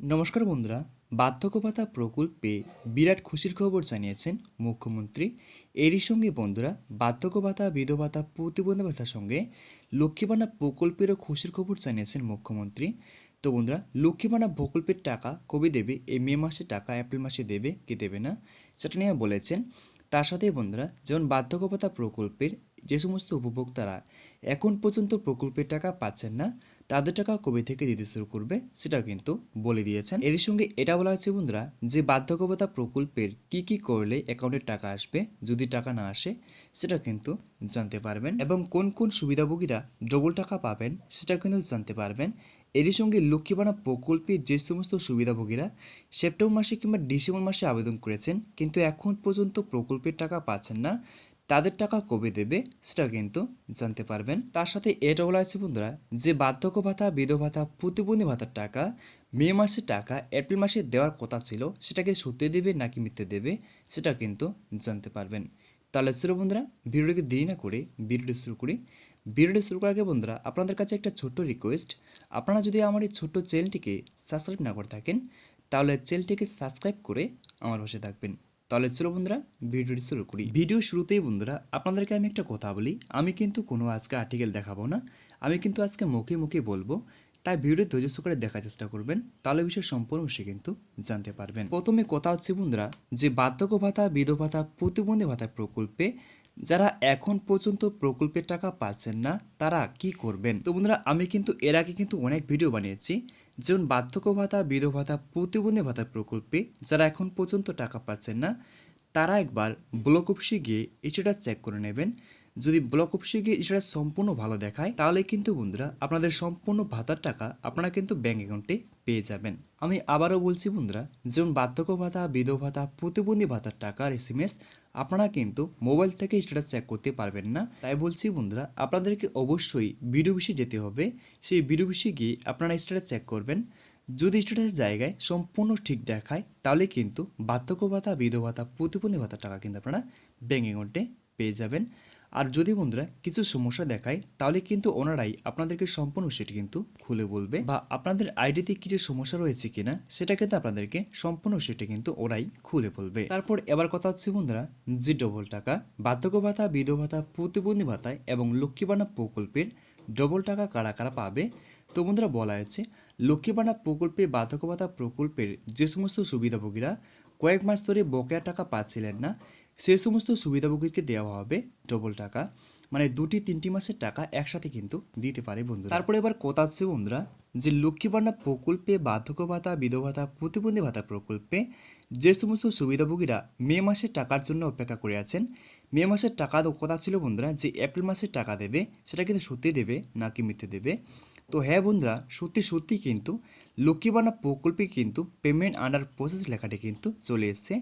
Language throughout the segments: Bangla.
নমস্কার বন্ধুরা, বার্ধক্য ভাতা প্রকল্পে বিরাট খুশির খবর জানিয়েছেন মুখ্যমন্ত্রী। এরই সঙ্গে বন্ধুরা, বার্ধক্য ভাতা, বিধবা ভাতা, প্রতিবন্ধী ভাতার সঙ্গে লক্ষ্মী ভাণ্ডার প্রকল্পেরও খুশির খবর জানিয়েছেন মুখ্যমন্ত্রী। তো বন্ধুরা, লক্ষ্মী ভাণ্ডার প্রকল্পের টাকা কবে দেবে, এই মে মাসে টাকা এপ্রিল মাসে দেবে কি দেবে না, সেটা নিয়ে বলেছেন। তার সাথে বন্ধুরা, যেমন বার্ধক্য ভাতা প্রকল্পের যে সমস্ত উপভোক্তারা এখন পর্যন্ত প্রকল্পের টাকা পাচ্ছেন না, তাদের টাকা কবে থেকে দিতে শুরু করবে সেটাও কিন্তু বলে দিয়েছেন। এর সঙ্গে এটা বলা হচ্ছে বন্ধুরা, যে বার্ধক্য ভাতা প্রকল্পের কি করলে অ্যাকাউন্টে টাকা আসবে, যদি টাকা না আসে সেটা কিন্তু জানতে পারবেন, এবং কোন কোন সুবিধাভোগীরা ডবল টাকা পাবেন সেটা কিন্তু জানতে পারবেন। এরই সঙ্গে লক্ষ্মী ভাণ্ডার প্রকল্পে যে সমস্ত সুবিধাভোগীরা সেপ্টেম্বর মাসে কিংবা ডিসেম্বর মাসে আবেদন করেছেন কিন্তু এখন পর্যন্ত প্রকল্পের টাকা পাচ্ছেন না, তাদের টাকা কবে দেবে সেটা কিন্তু জানতে পারবেন। তার সাথে এটা বলা আছে বন্ধুরা, যে বার্ধক্য ভাতা, বিধবা ভাতা, প্রতিবন্ধী ভাতার টাকা মে মাসের টাকা এপ্রিল মাসে দেওয়ার কথা ছিল, সেটাকে সত্যি দেবে নাকি মিথ্যে দেবে সেটা কিন্তু জানতে পারবেন। তাহলে চলো বন্ধুরা, ভিডিওটিকে দেরি না করে ভিডিওটি শুরু করি। ভিডিওটি শুরু করার আগে বন্ধুরা, আপনাদের কাছে একটা ছোট্ট রিকোয়েস্ট, আপনারা যদি আমার এই ছোট্ট চ্যানেলটিকে সাবস্ক্রাইব না করে থাকেন তাহলে চ্যানেলটিকে সাবস্ক্রাইব করে আমার পাশে থাকবেন। তাহলে চলো বন্ধুরা, ভিডিওটি শুরু করি। ভিডিও শুরুতেই বন্ধুরা, আপনাদেরকে আমি একটা কথা বলি, আমি কিন্তু কোনো আজকে আর্টিকেল দেখাবো না, আমি কিন্তু আজকে মুখে মুখে বলবো, তাই ভিডিও ধৈর্য সহকারে দেখার চেষ্টা করবেন, তাহলে বিষয় সম্পূর্ণ বিষয় কিন্তু জানতে পারবেন। প্রথমে কথা হচ্ছে বন্ধুরা, যে বার্ধক্য ভাতা, বিধবা ভাতা, প্রতিবন্ধী ভাতা প্রকল্পে যারা এখন পর্যন্ত প্রকল্পের টাকা পাচ্ছেন না তারা কি করবেন। তো বন্ধুরা, আমি কিন্তু এর আগে কিন্তু অনেক ভিডিও বানিয়েছি, যেমন বার্ধক্য ভাতা, বিধবা ভাতা, প্রতিবন্ধী ভাতা প্রকল্পে যারা এখন পর্যন্ত টাকা পাচ্ছেন না তারা একবার ব্লক অফিসে গিয়ে ইস্যুটা চেক করে নেবেন। যদি ব্লক অফিসে গিয়ে ইস্যুটা সম্পূর্ণ ভালো দেখায় তাহলে কিন্তু বন্ধুরা আপনাদের সম্পূর্ণ ভাতার টাকা আপনারা কিন্তু ব্যাঙ্ক অ্যাকাউন্টে পেয়ে যাবেন। আমি আবারও বলছি বন্ধুরা, যেমন বার্ধক্য ভাতা, বিধবা ভাতা, প্রতিবন্ধী ভাতার টাকার এসএমএস আপনারা কিন্তু মোবাইল থেকে স্ট্যাটাস চেক করতে পারবেন না। তাই বলছি বন্ধুরা, আপনাদেরকে অবশ্যই বিডিও অফিসে যেতে হবে, সেই বিডিও অফিসে গিয়ে আপনারা স্ট্যাটাস চেক করবেন। যদি স্ট্যাটাসের জায়গায় সম্পূর্ণ ঠিক দেখায় তাহলে কিন্তু বার্ধক্য ভাতা, বিধবা ভাতা, প্রতিবন্ধী ভাতার টাকা কিন্তু আপনারা ব্যাঙ্ক অ্যাকাউন্টে পেয়ে যাবেন। আর যদি বন্ধুরা কিছু সমস্যা দেখায় তাহলে কিন্তু ওনারাই আপনাদেরকে সম্পূর্ণ সেটি কিন্তু খুলে বলবে, বা আপনাদের আইডিতে কিছু সমস্যা রয়েছে কিনা সেটা কিন্তু আপনাদেরকে সম্পূর্ণ সেটি কিন্তু ওরাই খুলে বলবে। তারপর এবার কথা হচ্ছে বন্ধুরা, যে ডবল টাকা বার্ধক্য ভাতা, বিধবা ভাতা, প্রতিবন্ধী ভাতায় এবং লক্ষ্মী ভাণ্ডার প্রকল্পের ডবল টাকা কারা কারা পাবে। তো বন্ধুরা, বলা হয়েছে লক্ষ্মী ভাণ্ডার প্রকল্পে বার্ধক্য ভাতা প্রকল্পের যে সমস্ত সুবিধাভোগীরা কয়েক মাস ধরে বকেয়া টাকা পাচ্ছিলেন না, সেই সমস্ত সুবিধাভোগীকে দেওয়া হবে ডবল টাকা, মানে 2-3 মাসের টাকা একসাথে কিন্তু দিতে পারে বন্ধুরা। তারপরে এবার কথা হচ্ছে বন্ধুরা, যে লক্ষ্মী ভাণ্ডার প্রকল্পে বার্ধক্য ভাতা, বিধবা ভাতা, প্রতিবন্ধী ভাতা প্রকল্পে যে সমস্ত সুবিধাভোগীরা মে মাসের টাকার জন্য অপেক্ষা করে আছেন, মে মাসের টাকা কথা ছিল বন্ধুরা যে এপ্রিল মাসের টাকা দেবে, সেটা কিন্তু সত্যি দেবে নাকি মিথ্যে দেবে। তো হ্যাঁ বন্ধুরা, সত্যি সত্যি কিন্তু লক্ষ্মী ভাণ্ডার প্রকল্পে কিন্তু পেমেন্ট আন্ডার প্রসেস লেখাটি কিন্তু চলে এসছে।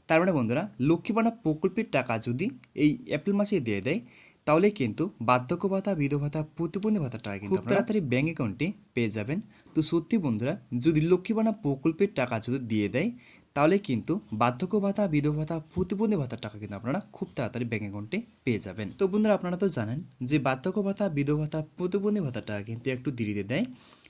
তার মানে বন্ধুরা, লক্ষ্মী ভাণ্ডার প্রকল্পের টাকা যদি এই এপ্রিল মাসে দিয়ে দেয় তাহলে কিন্তু বার্ধক্য ভাতা, বিধবা ভাতা, প্রতিবন্ধী ভাতার টাকা কিন্তু খুব তাড়াতাড়ি ব্যাঙ্ক অ্যাকাউন্টে পেয়ে যাবেন। তো সত্যি বন্ধুরা, যদি লক্ষ্মী ভাণ্ডার প্রকল্পের টাকা যদি দিয়ে দেয় তাহলে কিন্তু বার্ধক্য ভাতা, বিধবা ভাতা, প্রতিবন্ধী ভাতার টাকা কিন্তু আপনারা খুব তাড়াতাড়ি ব্যাঙ্ক অ্যাকাউন্টে পেয়ে যাবেন। তো বন্ধুরা, আপনারা তো জানেন যে বার্ধক্য ভাতা, বিধবা ভাতা, প্রতিবন্ধী ভাতার টাকা কিন্তু একটু দেরিতে দেয়,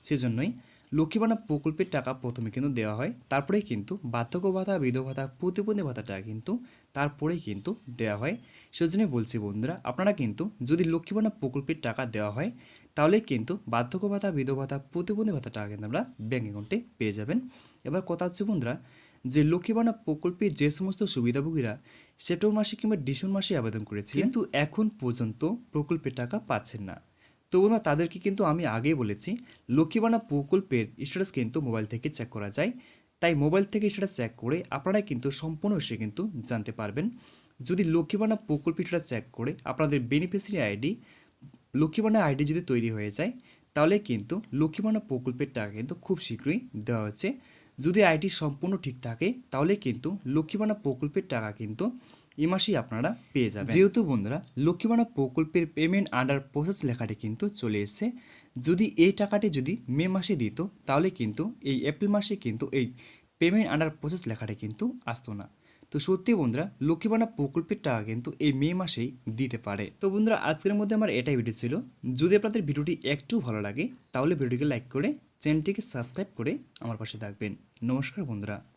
সেজন্যই লক্ষ্মী ভাণ্ডার প্রকল্পের টাকা প্রথমে কিন্তু দেওয়া হয়, তারপরেই কিন্তু বার্ধক্য ভাতা, বিধবা ভাতা, প্রতিবন্ধী ভাতার টাকা কিন্তু তারপরেই কিন্তু দেওয়া হয়। সেজন্যই বলছি বন্ধুরা, আপনারা কিন্তু যদি লক্ষ্মী ভাণ্ডার প্রকল্পের টাকা দেওয়া হয় তাহলে কিন্তু বার্ধক্য ভাতা, বিধবা ভাতা, প্রতিবন্ধী ভাতার টাকা কিন্তু আমরা ব্যাঙ্ক অ্যাকাউন্টে পেয়ে যাবেন। এবার কথা হচ্ছে বন্ধুরা, যে লক্ষ্মী ভাণ্ডার প্রকল্পে যে সমস্ত সুবিধাভোগীরা সেপ্টেম্বর মাসে কিংবা ডিসেম্বর মাসে আবেদন করেছে কিন্তু এখন পর্যন্ত প্রকল্পের টাকা পাচ্ছেন না, তো বন্ধুরা তাদেরকে কিন্তু আমি আগেই বলেছি লক্ষ্মী ভাণ্ডার প্রকল্পের স্ট্যাটাস কিন্তু মোবাইল থেকে চেক করা যায়। তাই মোবাইল থেকে স্ট্যাটাস চেক করে আপনারা কিন্তু সম্পূর্ণ বিষয় কিন্তু জানতে পারবেন। যদি লক্ষ্মী ভাণ্ডার প্রকল্পের স্ট্যাটাস চেক করে আপনাদের beneficiary ID, Lakshmi Bhandar ID যদি তৈরি হয়ে যায় তাহলে কিন্তু লক্ষ্মী ভাণ্ডার প্রকল্পের টাকা কিন্তু খুব শীঘ্রই দেওয়া হচ্ছে। যদি আইডি সম্পূর্ণ ঠিক থাকে তাহলে কিন্তু লক্ষ্মী ভাণ্ডার প্রকল্পের টাকা কিন্তু এই মাসেই আপনারা পেয়ে যাবেন। যেহেতু বন্ধুরা লক্ষ্মী ভাণ্ডার প্রকল্পের পেমেন্ট আন্ডার প্রসেস লেখাটি কিন্তু চলে এসেছে, যদি এই টাকাটি যদি মে মাসে দিত তাহলে কিন্তু এই এপ্রিল মাসে কিন্তু এই পেমেন্ট আন্ডার প্রসেস লেখাটি কিন্তু আসতো না। তো সত্যি বন্ধুরা, লক্ষ্মী ভাণ্ডার প্রকল্পের টাকা কিন্তু এই মে মাসেই দিতে পারে। তো বন্ধুরা, আজকের মধ্যে আমার এটাই ভিডিও ছিল। যদি আপনাদের ভিডিওটি একটু ভালো লাগে তাহলে ভিডিওটিকে লাইক করে চ্যানেলটিকে সাবস্ক্রাইব করে আমার পাশে থাকবেন। নমস্কার বন্ধুরা।